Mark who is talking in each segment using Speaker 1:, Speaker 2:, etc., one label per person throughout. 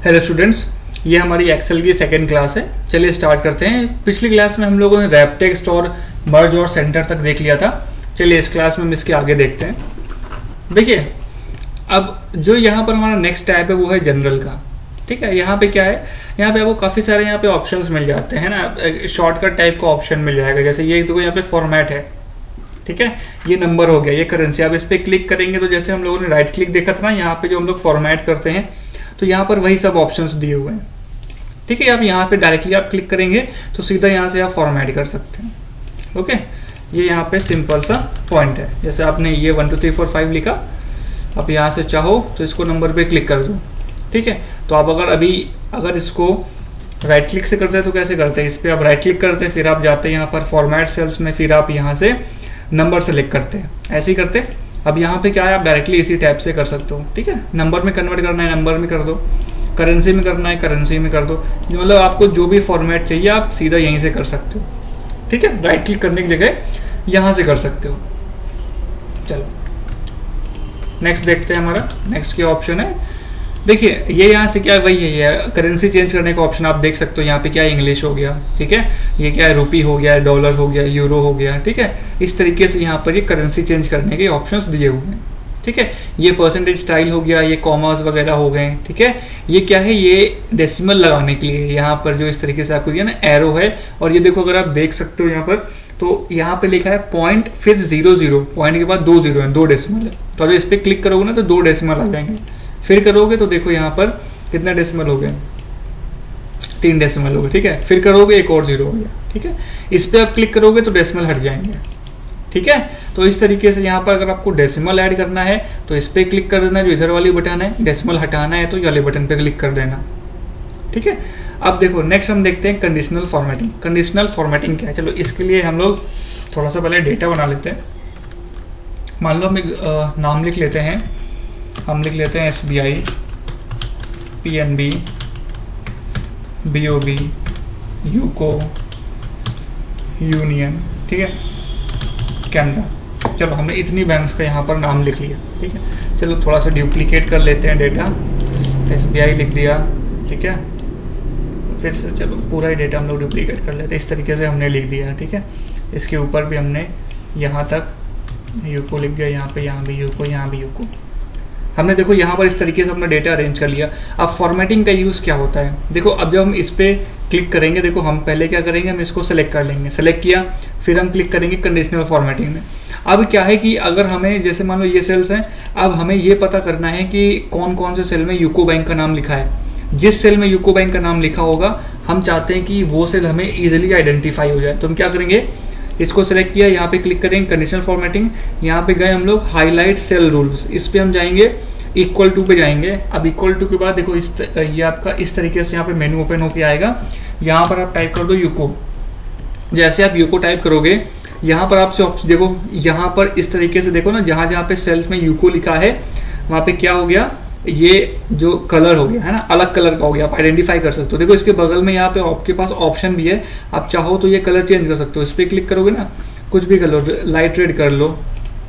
Speaker 1: Hello students, ये हमारी Excel की सेकेंड क्लास है। चलिए स्टार्ट करते हैं। पिछली क्लास में हम लोगों ने रैप टेक्स्ट और मर्ज और सेंटर तक देख लिया था। चलिए इस क्लास में हम इसके आगे देखते हैं। देखिए, अब जो यहाँ पर हमारा नेक्स्ट टाइप है वो है जनरल का। ठीक है, यहाँ पे क्या है, यहाँ पे आपको काफ़ी सारे यहाँ पे ऑप्शंस मिल जाते हैं ना। शॉर्टकट टाइप का ऑप्शन मिल जाएगा, जैसे ये तो यहाँ पे फॉर्मेट है। ठीक है, ये नंबर हो गया, ये करेंसी। आप इस पर क्लिक करेंगे तो जैसे हम लोगों ने राइट क्लिक देखा था ना, यहाँ पे जो हम लोग फॉर्मेट करते हैं तो यहाँ पर वही सब ऑप्शंस दिए हुए हैं। ठीक है, आप यहाँ पे डायरेक्टली आप क्लिक करेंगे तो सीधा यहाँ से आप फॉर्मेट कर सकते हैं। ओके, ये यहाँ पे सिंपल सा पॉइंट है। जैसे आपने ये 1 2 3 4 5 लिखा, आप यहाँ से चाहो तो इसको नंबर पे क्लिक कर दो। ठीक है, तो आप अगर इसको राइट क्लिक से करते हैं तो कैसे करते हैं, इस पर आप राइट क्लिक करते हैं, फिर आप जाते हैं यहाँ पर फॉर्मेट सेल्स में, फिर आप यहाँ से नंबर सेलेक्ट करते हैं, ऐसे ही करते। अब यहाँ पे क्या है, आप डायरेक्टली इसी टैब से कर सकते हो। ठीक है, नंबर में कन्वर्ट करना है नंबर में कर दो, करेंसी में करना है करेंसी में कर दो। मतलब आपको जो भी फॉर्मेट चाहिए आप सीधा यहीं से कर सकते हो। ठीक है, राइट क्लिक करने की जगह यहाँ से कर सकते हो। चलो नेक्स्ट देखते हैं। हमारा नेक्स्ट क्या ऑप्शन है, देखिए ये यहाँ से क्या वही है, ये करेंसी चेंज करने का ऑप्शन आप देख सकते हो। यहाँ पे क्या है, इंग्लिश हो गया। ठीक है, ये क्या है, रुपी हो गया, डॉलर हो गया, यूरो हो गया। ठीक है, इस तरीके से यहाँ पर ये करेंसी चेंज करने के ऑप्शंस दिए हुए हैं। ठीक है, ये परसेंटेज स्टाइल हो गया, ये कॉमर्स वगैरह हो गए। ठीक है, ये क्या है, ये डेसिमल लगाने के लिए यहाँ पर जो इस तरीके से आपको दिया ना एरो है। और ये देखो, अगर आप देख सकते हो यहाँ पर, तो यहाँ पे लिखा है पॉइंट, फिर 00, पॉइंट के बाद 2 0 है, 2 डेसिमल है। तो अगर इस पर क्लिक करोगे ना तो 2 डेसिमल आ जाएंगे। फिर करोगे तो देखो यहाँ पर कितने डेसिमल हो गए, 3 डेसिमल हो गए। ठीक है, फिर करोगे एक और 0 हो गया। ठीक है, इस पर आप क्लिक करोगे तो डेसिमल हट जाएंगे। ठीक है, तो इस तरीके से यहाँ पर अगर आपको डेसिमल ऐड करना है तो इस पर क्लिक कर देना, जो इधर वाली बटन है। डेसिमल हटाना है तो ये वाले बटन पे क्लिक कर देना। ठीक है, अब देखो नेक्स्ट हम देखते हैं कंडीशनल फॉर्मेटिंग। कंडीशनल फॉर्मेटिंग क्या है, चलो इसके लिए हम लोग थोड़ा सा पहले डेटा बना लेते हैं। मान लो हम एक नाम लिख लेते हैं, हम लिख लेते हैं SBI, PNB, BOB, UCO, union, ठीक है, कैनरा। चलो हमने इतनी बैंक्स का यहाँ पर नाम लिख लिया। ठीक है, चलो थोड़ा सा डुप्लीकेट कर लेते हैं डेटा। SBI लिख दिया। ठीक है, फिर से चलो पूरा ही डेटा हम लोग डुप्लीकेट कर लेते हैं। इस तरीके से हमने लिख दिया। ठीक है, इसके ऊपर भी हमने यहाँ तक यूको लिख दिया, यहाँ पे यहाँ भी यूको, यहाँ भी यूको। हमने देखो यहाँ पर इस तरीके से अपना डेटा अरेंज कर लिया। अब फॉर्मेटिंग का यूज़ क्या होता है, देखो अब जब हम इस पर क्लिक करेंगे, देखो हम पहले क्या करेंगे, हम इसको सेलेक्ट कर लेंगे। सेलेक्ट किया, फिर हम क्लिक करेंगे कंडीशनल फॉर्मेटिंग में। अब क्या है कि अगर हमें, जैसे मान लो ये सेल्स हैं, अब हमें ये पता करना है कि कौन कौन से सेल में यूको बैंक का नाम लिखा है। जिस सेल में यूको बैंक का नाम लिखा होगा, हम चाहते हैं कि वो सेल हमें ईजिली आइडेंटिफाई हो जाए। तो हम क्या करेंगे, इसको सेलेक्ट किया, यहाँ पे क्लिक करेंगे कंडीशनल फॉर्मेटिंग, यहाँ पे गए हम लोग हाईलाइट सेल रूल्स, इस पे हम जाएंगे, इक्वल टू पे जाएंगे। अब इक्वल टू के बाद देखो ये आपका इस तरीके से यहाँ पे मेनू ओपन होके आएगा। यहाँ पर आप टाइप कर दो यूको। जैसे आप यूको टाइप करोगे, यहाँ पर आपसे देखो, यहाँ पर इस तरीके से देखो ना, जहाँ जहाँ पे सेल्फ में यूको लिखा है वहाँ पे क्या हो गया, ये जो कलर हो गया है ना, अलग कलर का हो गया, आप आइडेंटिफाई कर सकते हो। देखो इसके बगल में यहाँ पे आपके पास ऑप्शन भी है, आप चाहो तो ये कलर चेंज कर सकते हो। इस पर क्लिक करोगे ना, कुछ भी कर लो, लाइट रेड कर लो,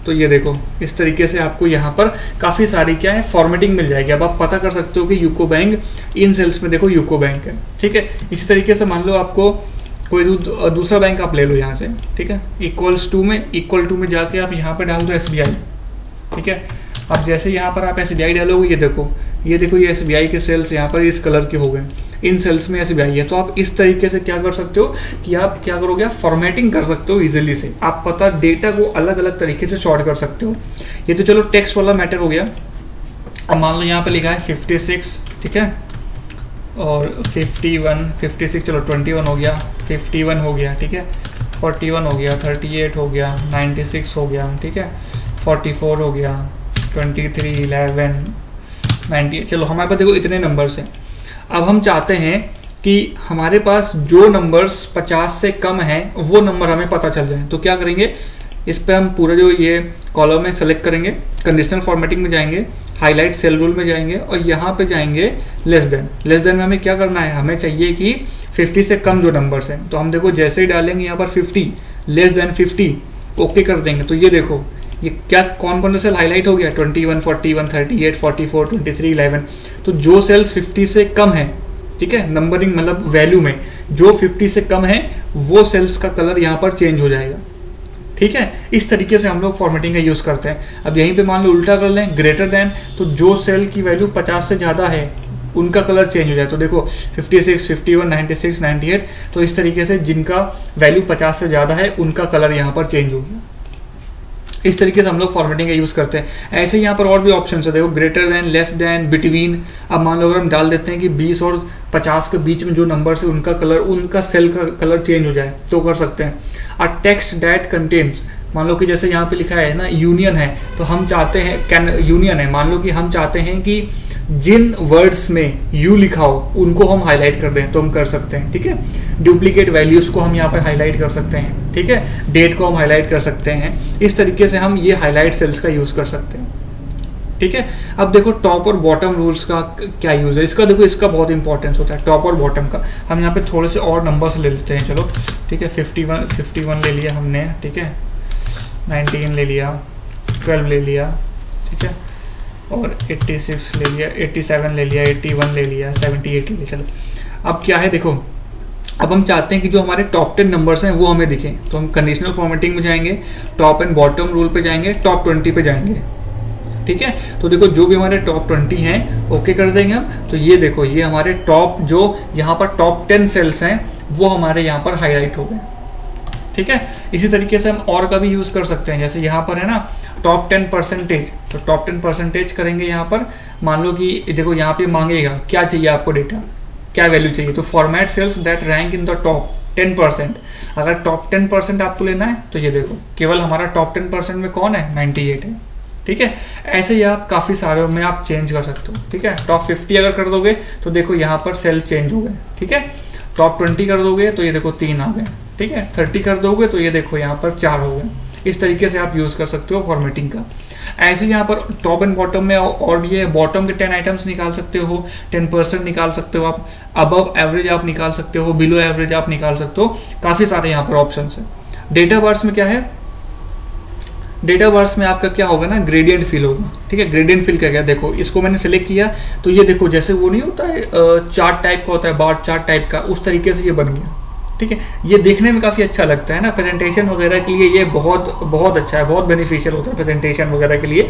Speaker 1: तो ये देखो इस तरीके से आपको यहाँ पर काफ़ी सारी क्या है फॉर्मेटिंग मिल जाएगी। अब आप पता कर सकते हो कि यूको बैंक इन सेल्स में देखो यूको बैंक है। ठीक है, इसी तरीके से मान लो आपको कोई दूसरा बैंक आप ले लो यहाँ से। ठीक है, इक्वल टू में जाके आप यहाँ पे डाल दो SBI। ठीक है, अब जैसे यहाँ पर आप SBI डालोगे, ये देखो ये SBI के सेल्स यहाँ पर इस कलर के हो गए, इन सेल्स में SBI है। तो आप इस तरीके से क्या कर सकते हो कि आप क्या करोगे, आप फॉर्मेटिंग कर सकते हो इजीली से। आप पता डेटा को अलग अलग तरीके से सॉर्ट कर सकते हो। ये तो चलो टेक्स्ट वाला मैटर हो गया। अब मान लो यहाँ पे लिखा है 56, ठीक है, और 51, 56, चलो 21 हो गया, 51 हो गया। ठीक है, 41 हो गया, 38 हो गया, 96 हो गया। ठीक है, 44 हो गया, 23, 11, 98। चलो हमारे पास देखो इतने नंबर्स हैं। अब हम चाहते हैं कि हमारे पास जो नंबर्स 50 से कम हैं वो नंबर हमें पता चल जाए। तो क्या करेंगे, इस पर हम पूरा जो ये कॉलम है सेलेक्ट करेंगे, कंडीशनल फॉर्मेटिंग में जाएंगे, हाईलाइट सेल रूल में जाएंगे और यहाँ पे जाएंगे लेस देन में हमें क्या करना है, हमें चाहिए कि 50 से कम जो नंबर्स हैं। तो हम देखो जैसे ही डालेंगे यहाँ पर 50, लेस देन 50, ओके कर देंगे। तो ये देखो ये क्या कौन कौन सा सेल हाईलाइट हो गया, 21, 41, 38, 44, 23, 11। तो जो सेल्स 50 से कम है, ठीक है, नंबरिंग मतलब वैल्यू में जो 50 से कम है वो सेल्स का कलर यहाँ पर चेंज हो जाएगा, ठीक है। इस तरीके से हम लोग फॉर्मेटिंग का यूज़ करते हैं। अब यहीं पे मान लो उल्टा कर लें, ग्रेटर देन, तो जो सेल की वैल्यू 50 से ज़्यादा है उनका कलर चेंज हो जाए। तो देखो 56, 51, 96, 98, तो इस तरीके से जिनका वैल्यू 50 से ज़्यादा है उनका कलर यहाँ पर चेंज हो गया। इस तरीके से हम लोग फॉर्मेटिंग का यूज़ करते हैं। ऐसे यहाँ पर और भी ऑप्शन है, देखो greater than, less than, between. अब मान लो अगर हम डाल देते हैं कि 20 और 50 के बीच में जो नंबर है उनका कलर, उनका सेल का कलर चेंज हो जाए तो कर सकते हैं। अ टेक्स्ट दैट कंटेन्स, मान लो कि जैसे यहाँ पे लिखा है ना यूनियन है, तो हम चाहते हैं कैन यूनियन है, मान लो कि हम चाहते हैं कि जिन वर्ड्स में यू लिखा हो उनको हम हाईलाइट कर दें तो हम कर सकते हैं, ठीक है। डुप्लीकेट वैल्यूज को हम यहाँ पर हाईलाइट कर सकते हैं, ठीक है। डेट को हम हाईलाइट कर सकते हैं। इस तरीके से हम ये हाईलाइट सेल्स का यूज कर सकते हैं, ठीक है। अब देखो टॉप और बॉटम रूल्स का क्या यूज है इसका, देखो इसका बहुत इंपॉर्टेंस होता है टॉप और बॉटम का। हम यहाँ पे थोड़े से और नंबर्स ले लेते हैं, चलो ठीक है। 51 ले लिया हमने, ठीक है। 19 ले लिया, 12 ले लिया, ठीक है, और 86 ले लिया, 87 ले लिया, 81 ले लिया, 78 ले लिया। चलो अब क्या है, देखो अब हम चाहते हैं कि जो हमारे टॉप 10 नंबर्स हैं वो हमें दिखें, तो हम कंडीशनल फॉर्मेटिंग में जाएंगे, टॉप एंड बॉटम रूल पे जाएंगे, टॉप 20 पे जाएंगे, ठीक है। तो देखो जो भी हमारे टॉप 20 हैं ओके कर देंगे हम। तो ये देखो ये हमारे टॉप, जो यहाँ पर टॉप 10 सेल्स हैं वो हमारे यहाँ पर हाईलाइट हो गए, ठीक है। इसी तरीके से हम और का भी यूज कर सकते हैं, जैसे यहाँ पर है ना टॉप 10%, तो टॉप 10% करेंगे यहाँ पर। मान लो कि देखो यहाँ पे मांगेगा क्या चाहिए आपको, डेटा क्या वैल्यू चाहिए, तो format cells that rank in the top 10%। अगर टॉप 10% आपको लेना है तो ये देखो केवल हमारा टॉप 10% में कौन है, 98 है, ठीक है। ऐसे ही आप काफ़ी सारे में आप चेंज कर सकते हो, ठीक है। टॉप 50 अगर कर दोगे तो देखो यहाँ पर सेल चेंज हो गए, ठीक है। टॉप 20 कर दोगे तो ये देखो 3 आ गए, ठीक है। 30 कर दोगे तो ये देखो यहाँ पर 4 हो गए। इस तरीके से आप यूज़ कर सकते हो फॉर्मेटिंग का। ऐसे यहाँ पर टॉप एंड बॉटम में और ये बॉटम के 10 आइटम्स निकाल सकते हो, 10% निकाल सकते हो आप, अबव एवरेज आप निकाल सकते हो, बिलो एवरेज आप निकाल सकते हो, काफ़ी सारे यहाँ पर ऑप्शन है। डेटा बार्स में क्या है, डेटा बार्स में आपका क्या होगा ना, ग्रेडियंट फिल होगा, ठीक है। ग्रेडियंट फिल क्या, देखो इसको मैंने सिलेक्ट किया तो ये देखो जैसे वो नहीं होता है चार्ट टाइप का होता है, बार चार्ट टाइप का, उस तरीके से ये बन गया, ठीक है। ये देखने में काफ़ी अच्छा लगता है ना, प्रेजेंटेशन वगैरह के लिए ये बहुत बहुत अच्छा है, बहुत बेनिफिशियल होता है प्रेजेंटेशन वगैरह के लिए।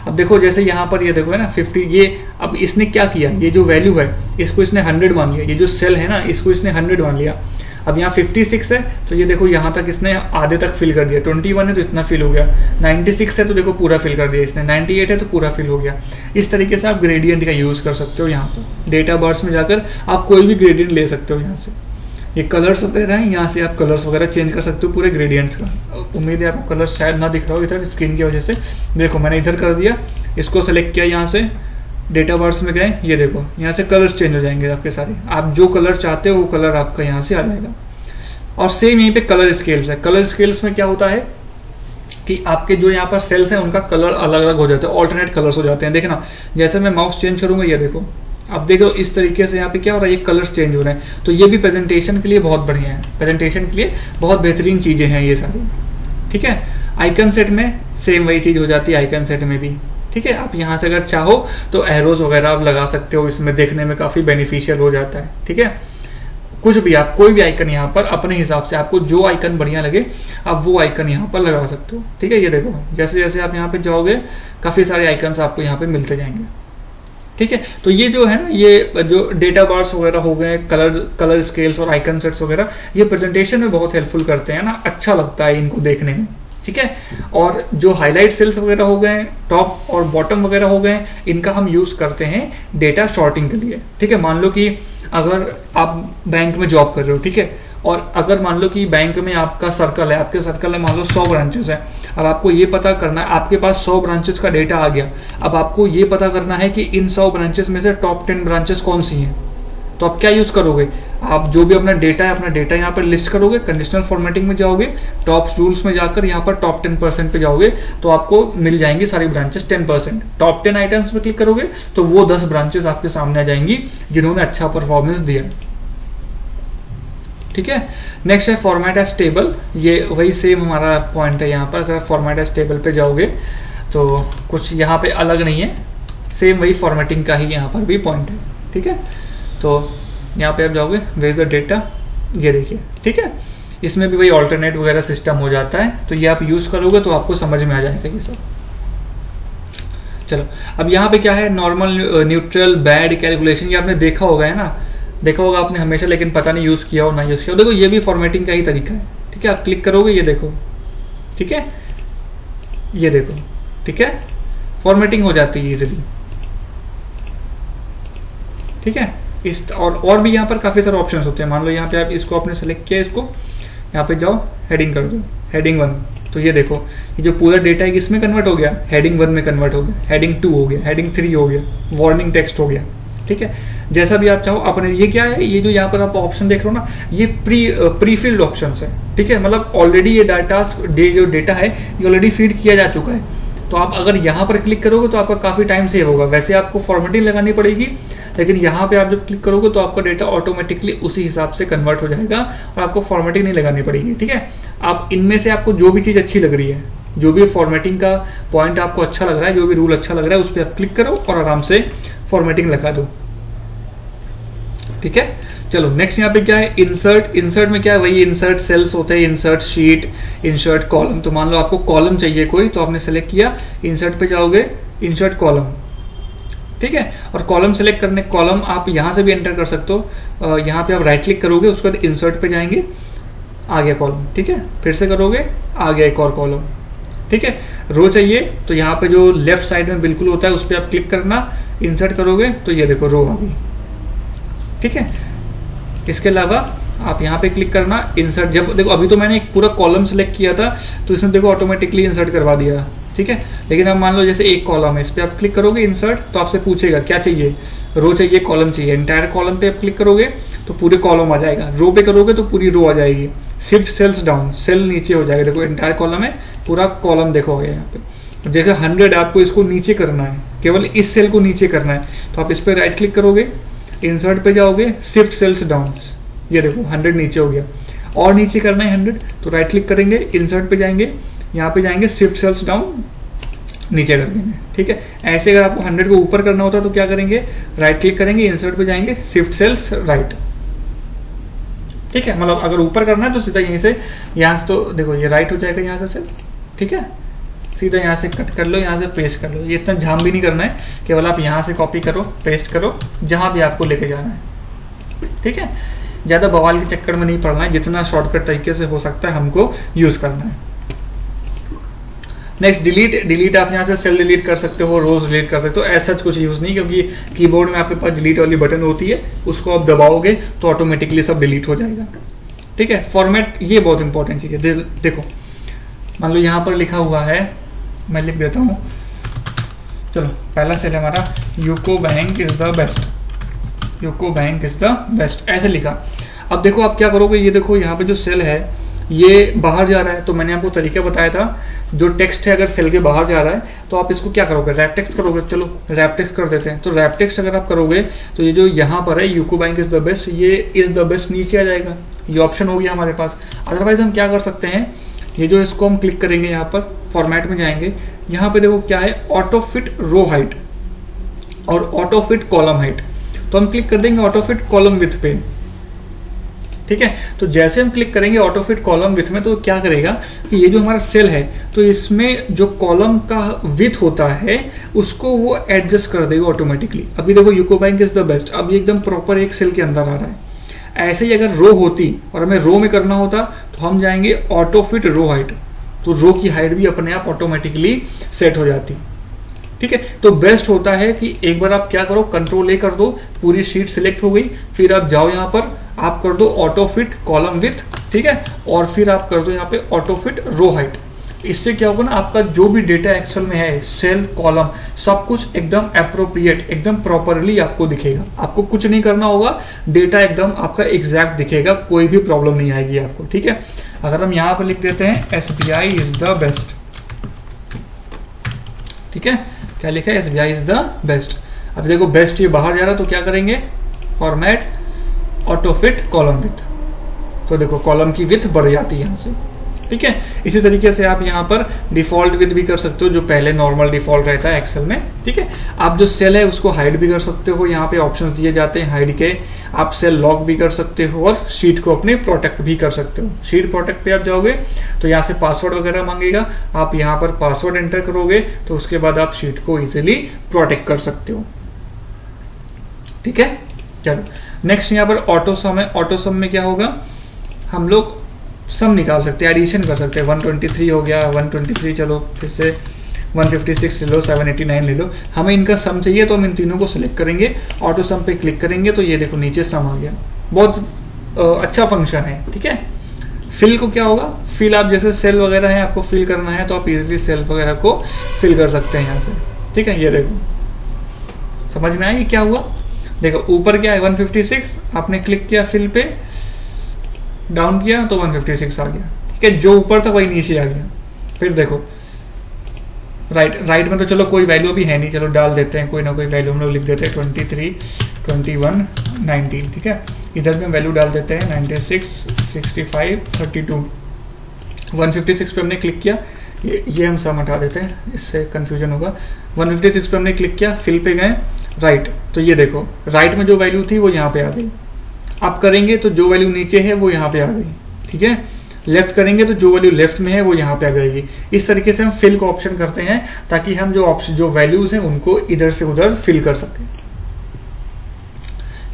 Speaker 1: अब देखो जैसे यहाँ पर ये देखो है ना 50, ये अब इसने क्या किया, ये जो वैल्यू है इसको इसने 100 मान लिया, ये जो सेल है ना इसको इसने 100 मान लिया। अब यहाँ 56 है तो ये देखो यहाँ तक इसने आधे तक फिल कर दिया, 21 है तो इतना फिल हो गया, 96 है तो देखो पूरा फिल कर दिया इसने, 98 है तो पूरा फिल हो गया। इस तरीके से आप ग्रेडियंट का यूज़ कर सकते हो। यहाँ पर डेटा बार्स में जाकर आप कोई भी ग्रेडियंट ले सकते हो। यहाँ से ये कलर्स वगैरह हैं, यहाँ से आप कलर्स वगैरह चेंज कर सकते हो पूरे ग्रेडियंट्स का। उम्मीद है आपको कलर शायद ना दिख रहा हो इधर स्क्रीन की वजह से। देखो मैंने इधर कर दिया, इसको सेलेक्ट किया, यहाँ से डेटा बार्स में गए, ये देखो यहाँ से कलर्स चेंज हो जाएंगे आपके सारे, आप जो कलर चाहते हो वो कलर आपका यहाँ से आ जाएगा। और सेम यहीं पे कलर स्केल्स है। कलर स्केल्स में क्या होता है कि आपके जो यहाँ पर सेल्स हैं उनका कलर अलग अलग हो जाता है, ऑल्टरनेट कलर्स हो जाते हैं। देखना जैसे मैं माउस चेंज करूंगा, ये देखो अब देखो इस तरीके से यहाँ पे क्या हो रहा है, ये कलर्स चेंज हो रहे हैं। तो ये भी प्रेजेंटेशन के लिए बहुत बढ़िया है, प्रेजेंटेशन के लिए बहुत बेहतरीन चीज़ें हैं ये सारी, ठीक है। आइकन सेट में सेम वही चीज़ हो जाती है, आइकन सेट में भी, ठीक है। आप यहाँ से अगर चाहो तो एरोज वगैरह आप लगा सकते हो, इसमें देखने में काफ़ी बेनिफिशियल हो जाता है, ठीक है। कुछ भी आप कोई भी आइकन यहाँ पर अपने हिसाब से आपको जो आइकन बढ़िया लगे आप वो आइकन यहाँ पर लगा सकते हो, ठीक है। ये देखो जैसे जैसे आप यहाँ पे जाओगे काफ़ी सारे आइकन्स आपको यहाँ पे मिलते जाएंगे, ठीक है। तो ये जो है ना, ये जो डेटा बार्स वगैरह हो गए, कलर स्केल्स और आइकन सेट्स वगैरह, ये प्रेजेंटेशन में बहुत हेल्पफुल करते हैं ना, अच्छा लगता है इनको देखने में, ठीक है। और जो हाईलाइट सेल्स वगैरह हो गए, टॉप और बॉटम वगैरह हो गए, इनका हम यूज़ करते हैं डेटा शॉर्टिंग के लिए, ठीक है। मान लो कि अगर आप बैंक में जॉब कर रहे हो, ठीक है, और अगर मान लो कि बैंक में आपका सर्कल है, आपके सर्कल में मान लो 100 ब्रांचेस है। अब आपको ये पता करना है, आपके पास 100 ब्रांचेस का डेटा आ गया, अब आपको ये पता करना है कि इन 100 ब्रांचेस में से टॉप 10 ब्रांचेस कौन सी हैं। तो आप क्या यूज़ करोगे, आप जो भी अपना डेटा है, अपना डेटा यहाँ पर लिस्ट करोगे, कंडीशनल फॉर्मेटिंग में जाओगे, टॉप रूल्स में जाकर यहाँ पर टॉप 10% पे जाओगे तो आपको मिल जाएंगी सारी ब्रांचेस 10%। टॉप 10 आइटम्स पे क्लिक करोगे तो वो 10 ब्रांचेस आपके सामने आ जाएंगी जिन्होंने अच्छा परफॉर्मेंस दिया, ठीक है। नेक्स्ट है फॉर्मेट एज टेबल, ये वही सेम हमारा पॉइंट है यहाँ पर। अगर फॉर्मेट एज टेबल पे जाओगे तो कुछ यहाँ पे अलग नहीं है, सेम वही फॉर्मेटिंग का ही यहाँ पर भी पॉइंट है, ठीक है। तो यहाँ पे आप जाओगे वेयर द डेटा, ये देखिए, ठीक है। इसमें भी वही ऑल्टरनेट वगैरह सिस्टम हो जाता है, तो ये आप यूज़ करोगे तो आपको समझ में आ जाएगा ये सब। चलो अब यहाँ पे क्या है, नॉर्मल, न्यूट्रल, बैड, कैलकुलेशन, ये आपने देखा होगा, है ना, देखा होगा आपने हमेशा, लेकिन पता नहीं यूज़ किया हो ना यूज़ किया हो। देखो ये भी फॉर्मेटिंग का ही तरीका है, ठीक है। आप क्लिक करोगे, ये देखो, ठीक है, ये देखो, ठीक है, फॉर्मेटिंग हो जाती है इजीली, ठीक है। इस और भी यहाँ पर काफ़ी सारे ऑप्शंस होते हैं। मान लो यहाँ पे आप इसको आपने सेलेक्ट किया, इसको यहाँ पे जाओ, हेडिंग कर दो, हेडिंग 1, तो ये देखो ये जो पूरा डेटा है किसमें कन्वर्ट हो गया, हेडिंग 1 में कन्वर्ट हो गया, हेडिंग 2 हो गया, हेडिंग 3 हो गया, वार्निंग टेक्स्ट हो गया, ठीक है। जैसा भी आप चाहो अपने, ये क्या है, ये जो यहाँ पर आप ऑप्शन देख रहे हो ना, ये प्री फिल्ड ऑप्शन है, ठीक है। मतलब ऑलरेडी ये जो डेटा है ये ऑलरेडी फीड किया जा चुका है। तो आप अगर यहाँ पर क्लिक करोगे तो आपका काफ़ी टाइम सेव होगा। वैसे आपको फॉर्मेटिंग लगानी पड़ेगी, लेकिन यहाँ पे आप जब क्लिक करोगे तो आपका डेटा ऑटोमेटिकली उसी हिसाब से कन्वर्ट हो जाएगा और आपको फॉर्मेटिंग नहीं लगानी पड़ेगी, ठीक है। आप इनमें से आपको जो भी चीज़ अच्छी लग रही है, जो भी फॉर्मेटिंग का पॉइंट आपको अच्छा लग रहा है, जो भी रूल अच्छा लग रहा है, उस पर आप क्लिक करो और आराम से फॉर्मेटिंग लगा दो, ठीक है। चलो नेक्स्ट यहाँ पे क्या है, इंसर्ट। इंसर्ट में क्या है, वही इंसर्ट सेल्स होते हैं, इंसर्ट शीट, इंसर्ट कॉलम। तो मान लो आपको कॉलम चाहिए कोई, तो आपने सेलेक्ट किया, इंसर्ट पे जाओगे, इंसर्ट कॉलम, ठीक है। और कॉलम सेलेक्ट करने, कॉलम आप यहाँ से भी एंटर कर सकते हो। यहाँ पे आप राइट क्लिक करोगे, उसके बाद इंसर्ट पे जाएंगे, आ गया कॉलम, ठीक है। फिर से करोगे, आ गया एक और कॉलम, ठीक है। रो चाहिए तो यहाँ पे जो लेफ्ट साइड में बिल्कुल होता है उस पर आप क्लिक करना, इंसर्ट करोगे तो ये देखो रो आ गई, ठीक है। इसके अलावा आप यहाँ पे क्लिक करना, इंसर्ट। जब देखो अभी तो मैंने एक पूरा कॉलम सेलेक्ट किया था तो इसने देखो ऑटोमेटिकली इंसर्ट करवा दिया, ठीक है। लेकिन अब मान लो जैसे एक कॉलम है, इस पर आप क्लिक करोगे इंसर्ट, तो आपसे पूछेगा क्या चाहिए, रो चाहिए, कॉलम चाहिए। एंटायर कॉलम पे आप क्लिक करोगे तो पूरे कॉलम आ जाएगा, रो पे करोगे तो पूरी रो आ जाएगी। शिफ्ट सेल्स डाउन, सेल नीचे हो जाएगा, देखो एंटायर कॉलम है, पूरा कॉलम देखोगे यहाँ पे। जैसे 100 आपको इसको नीचे करना है, केवल इस सेल को नीचे करना है, तो आप इस पर राइट क्लिक करोगे, इंसर्ट पे जाओगे, शिफ्ट सेल्स डाउन, ये देखो 100 नीचे हो गया। और नीचे करना है 100, तो राइट क्लिक करेंगे, इंसर्ट पे जाएंगे, यहाँ पे जाएंगे, शिफ्ट सेल्स डाउन, नीचे कर देंगे, ठीक है। ऐसे अगर आपको 100 को ऊपर करना होता है तो क्या करेंगे, राइट क्लिक करेंगे, इंसर्ट पे जाएंगे, शिफ्ट सेल्स राइट, ठीक है। मतलब अगर ऊपर करना है तो सीधा यहीं से, यहाँ से तो देखो ये राइट हो जाएगा यहाँ से सेल, ठीक है। सीधा यहाँ से कट कर लो, यहाँ से पेस्ट कर लो। ये इतना झाम भी नहीं करना है, केवल आप यहाँ से कॉपी करो, पेस्ट करो, जहाँ भी आपको लेके जाना है, ठीक है। ज़्यादा बवाल के चक्कर में नहीं पड़ना है, जितना शॉर्टकट तरीके से हो सकता है हमको यूज़ करना है। Next delete. डिलीट आप यहाँ से सेल डिलीट कर सकते हो, रोज डिलीट कर सकते हो, ऐसा कुछ यूज़ नहीं, क्योंकि कीबोर्ड में आपके पास डिलीट वाली बटन होती है, उसको आप दबाओगे तो ऑटोमेटिकली सब डिलीट हो जाएगा, ठीक है। फॉर्मेट ये बहुत इंपॉर्टेंट चीज़ है। देखो मान लो यहाँ पर लिखा हुआ है, मैं लिख देता हूँ, चलो पहला सेल है हमारा, UCO bank is the best, UCO bank is the best, ऐसे लिखा। अब देखो आप क्या करोगे, ये देखो यहाँ पे जो सेल है ये बाहर जा रहा है, तो मैंने आपको तरीका बताया था, जो टेक्स्ट है अगर सेल के बाहर जा रहा है तो आप इसको क्या करोगे, रैप टेक्स्ट करोगे। चलो रैप टेक्स्ट कर देते हैं। तो रैप टेक्स्ट अगर आप करोगे तो ये जो यहाँ पर है UCO bank is the best, ये इज द बेस्ट नीचे आ जाएगा, ये ऑप्शन हो गया हमारे पास। अदरवाइज हम क्या कर सकते हैं, ये जो इसको हम क्लिक करेंगे, यहाँ पर फॉर्मेट में जाएंगे, यहाँ पे देखो क्या है, ऑटो फिट रो हाइट और ऑटो फिट कॉलम हाइट, तो हम क्लिक कर देंगे ऑटो फिट कॉलम विथ पे, ठीक है। तो जैसे हम क्लिक करेंगे ऑटो फिट कॉलम विथ में, तो क्या करेगा कि ये जो हमारा सेल है तो इसमें जो कॉलम का विथ होता है उसको वो एडजस्ट कर देगा ऑटोमेटिकली। अभी देखो UCO bank is the best, अब ये एकदम प्रॉपर एक सेल के अंदर आ रहा है। ऐसे ही अगर रो होती और हमें रो में करना होता तो हम जाएंगे ऑटो फिट रो हाइट, तो रो की हाइट भी अपने आप ऑटोमेटिकली सेट हो जाती, ठीक है। तो बेस्ट होता है कि एक बार आप क्या करो, कंट्रोल ए कर दो, पूरी शीट सिलेक्ट हो गई, फिर आप जाओ यहाँ पर, आप कर दो ऑटो फिट कॉलम विथ, ठीक है, और फिर आप कर दो यहाँ पे ऑटो फिट रो हाइट। इससे क्या होगा ना, आपका जो भी डेटा एक्सेल में है, सेल, कॉलम, सब कुछ एकदम अप्रोप्रिएट, एकदम प्रॉपरली आपको दिखेगा। आपको कुछ नहीं करना होगा, डेटा एकदम आपका एग्जैक्ट दिखेगा, कोई भी प्रॉब्लम नहीं आएगी आपको, ठीक है। अगर हम यहाँ पर लिख देते हैं SBI इज द बेस्ट, ठीक है, क्या लिखा है, SBI इज द बेस्ट। अब देखो बेस्ट ये बाहर जा रहा है, तो क्या करेंगे, format auto fit column with, तो देखो कॉलम की विड्थ बढ़ जाती है यहाँ से, ठीक है। इसी तरीके से आप यहाँ पर डिफॉल्ट विड्थ भी कर सकते हो, जो पहले नॉर्मल डिफॉल्ट रहता है एक्सेल में, ठीक है। आप जो सेल है उसको हाइड भी कर सकते हो, यहाँ पे ऑप्शंस दिए जाते हैं हाइड के। आप सेल लॉक भी कर सकते हो और शीट को अपने प्रोटेक्ट भी कर सकते हो। शीट प्रोटेक्ट पे आप जाओगे तो यहाँ से पासवर्ड वगैरह मांगेगा, आप यहाँ पर पासवर्ड एंटर करोगे तो उसके बाद आप शीट को इजिली प्रोटेक्ट कर सकते हो, ठीक है। चलो नेक्स्ट यहाँ पर ऑटो सम है। ऑटो सम में क्या होगा, हम लोग सम निकाल सकते हैं, एडिशन कर सकते हैं। 123 हो गया, 123, चलो फिर से 156 ले लो, 789 ले लो। हमें इनका सम चाहिए तो हम इन तीनों को सिलेक्ट करेंगे, ऑटो सम पे क्लिक करेंगे तो ये देखो नीचे सम आ गया। बहुत अच्छा फंक्शन है, ठीक है। फिल को क्या होगा, फिल आप जैसे सेल वगैरह है आपको फिल करना है तो आप इजीली सेल वगैरह को फिल कर सकते हैं यहाँ से, ठीक है। ये देखो समझ में आया ये क्या हुआ, देखो ऊपर क्या है 156, आपने क्लिक किया फिल पे, डाउन किया तो 156 आ गया, ठीक है। जो ऊपर था वही नीचे आ गया। फिर देखो राइट में तो चलो कोई वैल्यू अभी है नहीं, चलो डाल देते हैं कोई ना कोई वैल्यू हम लोग लिख देते हैं 23, 21, 19, ठीक है। इधर भी हम वैल्यू डाल देते हैं 96, 65, 32। 156 पे हमने क्लिक किया, ये हम सम हटा देते हैं, इससे कंफ्यूजन होगा। 156 पे हमने क्लिक किया, फिल पे गए, राइट, तो ये देखो राइट में जो वैल्यू थी वो यहाँ पे आ गई। आप करेंगे तो जो वैल्यू नीचे है वो यहाँ पे आ गई, ठीक है। लेफ्ट करेंगे तो जो वैल्यू लेफ्ट में है वो यहाँ पे आ जाएगी। इस तरीके से हम फिल का ऑप्शन करते हैं ताकि हम जो वैल्यूज हैं उनको इधर से उधर फिल कर सकें।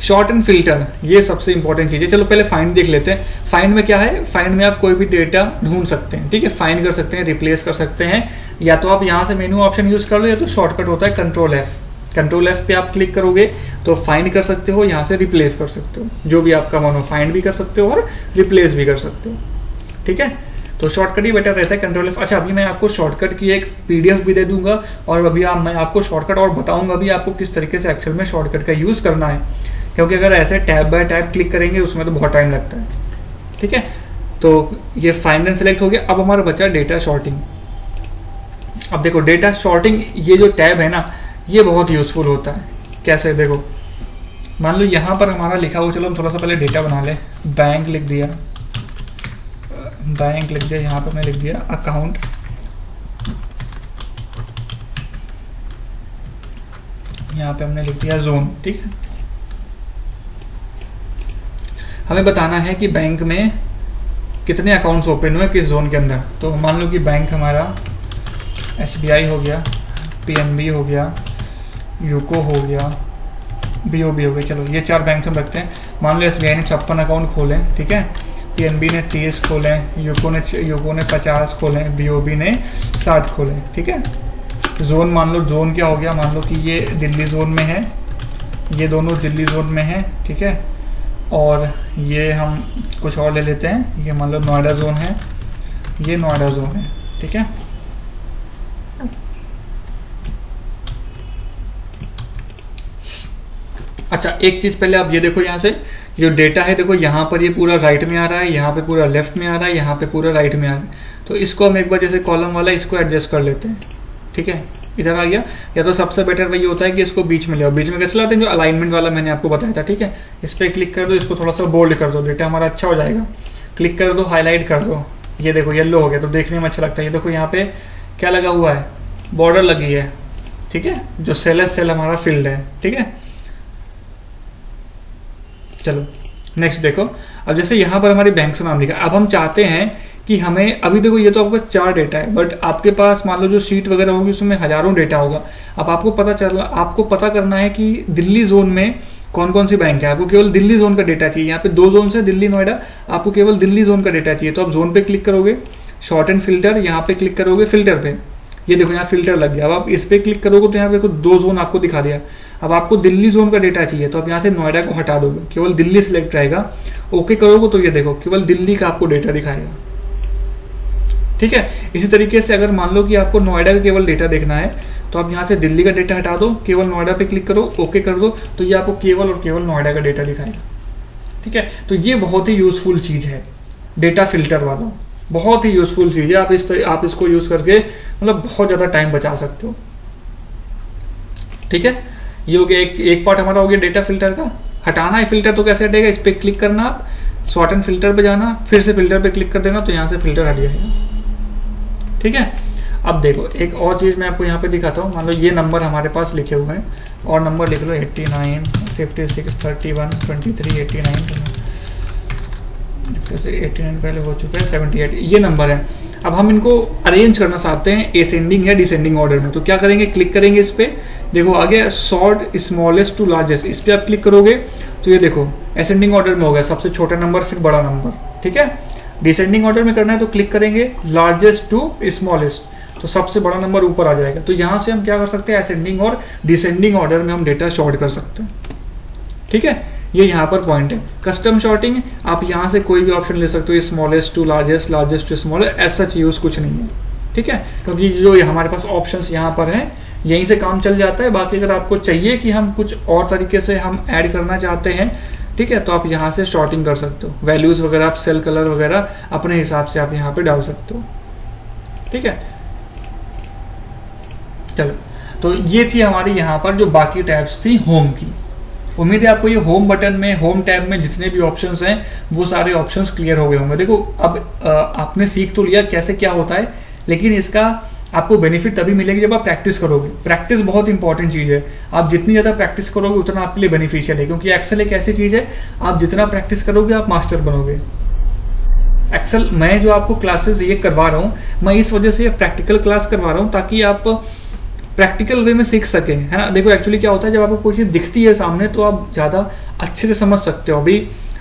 Speaker 1: शॉर्ट एंड फिल्टर, ये सबसे इंपॉर्टेंट चीज है। चलो पहले फाइंड देख लेते हैं। फाइंड में क्या है, फाइंड में आप कोई भी डेटा ढूंढ सकते हैं, ठीक है। फाइंड कर सकते हैं, रिप्लेस कर सकते हैं, या तो आप यहाँ से मेनू ऑप्शन यूज कर लो, या तो शॉर्टकट होता है कंट्रोल एफ। कंट्रोल एफ पे आप क्लिक करोगे तो फाइंड कर सकते हो, यहाँ से रिप्लेस कर सकते हो, जो भी आपका मन हो फाइंड भी कर सकते हो और रिप्लेस भी कर सकते हो, ठीक है। तो शॉर्टकट ही बेटर रहता है कंट्रोल एफ। अच्छा अभी मैं आपको शॉर्टकट की एक पीडीएफ भी दे दूंगा और अभी मैं आपको शॉर्टकट और बताऊंगा भी आपको किस तरीके से एक्सेल में शॉर्टकट का यूज करना है, क्योंकि अगर ऐसे टैब बाय टैब क्लिक करेंगे उसमें तो बहुत टाइम लगता है, ठीक है। तो ये फाइंड एंड सेलेक्ट हो गया। अब हमारा बचा डेटा शॉर्टिंग। अब देखो डेटा शॉर्टिंग, ये जो टैब है ना ये बहुत यूजफुल होता है। कैसे, देखो मान लो यहाँ पर हमारा लिखा हुआ, चलो हम थोड़ा सा पहले डेटा बना ले। बैंक लिख दिया, बैंक लिख दिया, यहाँ पर मैं लिख दिया अकाउंट, यहाँ पे हमने लिख दिया जोन, ठीक है। हमें बताना है कि बैंक में कितने अकाउंट्स ओपन हुए किस जोन के अंदर। तो मान लो कि बैंक हमारा SBI हो गया, PNB हो गया, यूको हो गया, BOB हो गई। चलो ये 4 बैंक हम रखते हैं। मान लो SBI ने 56 अकाउंट खोले, ठीक है। PNB ने 30 खोले, यूको ने 50 खोले, BOB ने 60 खोले, ठीक है। जोन मान लो, जोन क्या हो गया, मान लो कि ये दिल्ली जोन में है, ये दोनों दिल्ली जोन में है, ठीक है। और ये हम कुछ और ले लेते हैं, ये मान लो नोएडा जोन है, ये नोएडा जोन है, ठीक है। अच्छा एक चीज पहले आप ये देखो, यहाँ से जो डेटा है देखो यहाँ पर ये पूरा राइट में आ रहा है, यहाँ पे पूरा लेफ्ट में आ रहा है, यहाँ पे पूरा राइट में आ रहा है। तो इसको हम एक बार जैसे कॉलम वाला इसको एडजस्ट कर लेते हैं, ठीक है। इधर आ गया। या तो सबसे बेटर वही होता है कि इसको बीच में ले आओ। बीच में कैसे लाते हैं, जो अलाइनमेंट वाला मैंने आपको बताया था, ठीक है। इस पर क्लिक कर दो, इसको थोड़ा सा बोल्ड कर दो, डेटा हमारा अच्छा हो जाएगा। क्लिक कर दो, हाईलाइट कर दो, ये देखो येलो हो गया, तो देखने में अच्छा लगता है। ये देखो यहाँ पे क्या लगा हुआ है, बॉर्डर लगी है, ठीक है। जो सेल है, सेल हमारा फील्ड है, ठीक है। चलो नेक्स्ट देखो। अब जैसे यहाँ पर हमारी बैंक का नाम लिखा, अब हम चाहते हैं कि हमें, अभी देखो ये तो आपके पास 4 डेटा है, बट आपके पास मान लो जो शीट वगैरह होगी उसमें हजारों डेटा होगा। अब आपको पता करना है कि दिल्ली जोन में कौन कौन सी बैंक है। आपको केवल दिल्ली जोन का डेटा चाहिए। यहाँ पे 2 जोन है, दिल्ली नोएडा, आपको केवल दिल्ली जोन का डेटा चाहिए। तो आप जोन पे क्लिक करोगे, शॉर्ट एंड फिल्टर, यहाँ पे क्लिक करोगे फिल्टर पे, ये देखो यहाँ फिल्टर लग गया। अब आप इस पे क्लिक करोगे तो यहाँ पे 2 जोन आपको दिखा दिया। अब आपको दिल्ली जोन का डेटा चाहिए तो आप यहाँ से नोएडा को हटा दोगे, केवल दिल्ली सिलेक्ट रहेगा। ओके करोगे तो ये देखो केवल दिल्ली का आपको डेटा दिखाएगा, ठीक है। इसी तरीके से अगर मान लो कि आपको नोएडा का केवल डेटा देखना है तो आप यहाँ से दिल्ली का डेटा हटा दो, केवल नोएडा पे क्लिक करो, ओके कर दो, तो ये आपको केवल और केवल नोएडा का डेटा दिखाएगा, ठीक है। तो ये बहुत ही यूजफुल चीज है, डेटा फिल्टर वाला बहुत ही यूजफुल चीज है। आप इसको यूज करके मतलब बहुत ज्यादा टाइम बचा सकते हो, ठीक है। ये हो गया एक पार्ट हमारा हो गया डेटा फिल्टर का। हटाना है फिल्टर तो कैसे हटेगा, इस पे क्लिक करना आप, सॉर्ट एंड फिल्टर पे जाना, फिर से फिल्टर पे क्लिक कर देना, तो यहाँ से फिल्टर हट जाएगा। ठीक है, अब देखो एक और चीज़ मैं आपको यहाँ पे दिखाता हूँ। मान लो ये नंबर हमारे पास लिखे हुए हैं, और नंबर लिख लो 89, 56, 31, 23, 89, जैसे 89 पहले हो चुका है, 78 ये नंबर है। अब हम इनको अरेंज करना चाहते हैं असेंडिंग या डिसेंडिंग ऑर्डर में, तो क्या करेंगे, क्लिक करेंगे इस पे, देखो आगे सॉर्ट स्मॉलेस्ट टू लार्जेस्ट, इस पे आप क्लिक करोगे तो ये देखो असेंडिंग ऑर्डर में हो गया, सबसे छोटा नंबर फिर बड़ा नंबर। ठीक है, डिसेंडिंग ऑर्डर में करना है तो क्लिक करेंगे लार्जेस्ट टू स्मॉलेस्ट, तो सबसे बड़ा नंबर ऊपर आ जाएगा। तो यहाँ से हम क्या कर सकते हैं, असेंडिंग और डिसेंडिंग ऑर्डर में हम डेटा सॉर्ट कर सकते हैं। ठीक है, ये यहाँ पर पॉइंट है। कस्टम सॉर्टिंग, आप यहाँ से कोई भी ऑप्शन ले सकते हो, smallest to largest, largest to smallest, ऐसा यूज कुछ नहीं है। ठीक है, क्योंकि जो हमारे पास ऑप्शंस यहाँ पर हैं यहीं से काम चल जाता है। बाकी अगर आपको चाहिए कि हम कुछ और तरीके से हम ऐड करना चाहते हैं, ठीक है, तो आप यहाँ से सॉर्टिंग कर सकते हो। वैल्यूज वगैरह आप सेल कलर वगैरह अपने हिसाब से आप यहाँ पे डाल सकते हो। ठीक है, चलो, तो ये थी हमारी यहाँ पर जो बाकी टैब्स थी होम की। उम्मीद है आपको ये होम बटन में, होम टैब में जितने भी ऑप्शंस हैं वो सारे ऑप्शंस क्लियर हो गए होंगे। देखो अब आपने सीख तो लिया कैसे क्या होता है, लेकिन इसका आपको बेनिफिट तभी मिलेगी जब आप प्रैक्टिस करोगे। प्रैक्टिस बहुत इंपॉर्टेंट चीज़ है। आप जितनी ज़्यादा प्रैक्टिस करोगे उतना आपके लिए बेनिफिशियल है, क्योंकि एक्सेल एक ऐसी चीज़ है, आप जितना प्रैक्टिस करोगे आप मास्टर बनोगे। एक्सेल मैं जो आपको क्लासेस ये करवा रहा हूँ, मैं इस वजह से प्रैक्टिकल क्लास करवा रहा हूँ ताकि आप प्रैक्टिकल वे में सीख सकें, है ना। देखो एक्चुअली क्या होता है, जब आपको कोई चीज़ दिखती है सामने तो आप ज़्यादा अच्छे से समझ सकते हो। अभी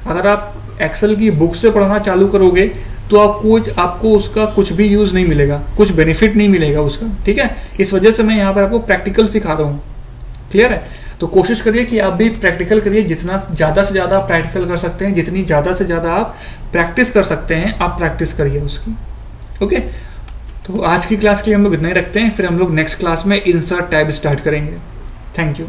Speaker 1: अगर आप एक्सेल की बुक से पढ़ना चालू करोगे तो आपको उसका कुछ भी यूज़ नहीं मिलेगा, कुछ बेनिफिट नहीं मिलेगा उसका। ठीक है, इस वजह से मैं यहाँ पर आपको प्रैक्टिकल सिखा रहा हूँ। क्लियर है, तो कोशिश करिए कि आप भी प्रैक्टिकल करिए, जितना ज़्यादा से ज़्यादा आप प्रैक्टिकल कर सकते हैं, जितनी ज़्यादा से ज़्यादा आप प्रैक्टिस कर सकते हैं आप प्रैक्टिस करिए उसकी। ओके, तो आज की क्लास के लिए हम लोग इतना ही रखते हैं, फिर हम लोग नेक्स्ट क्लास में इंसर्ट टैब स्टार्ट करेंगे। Thank you.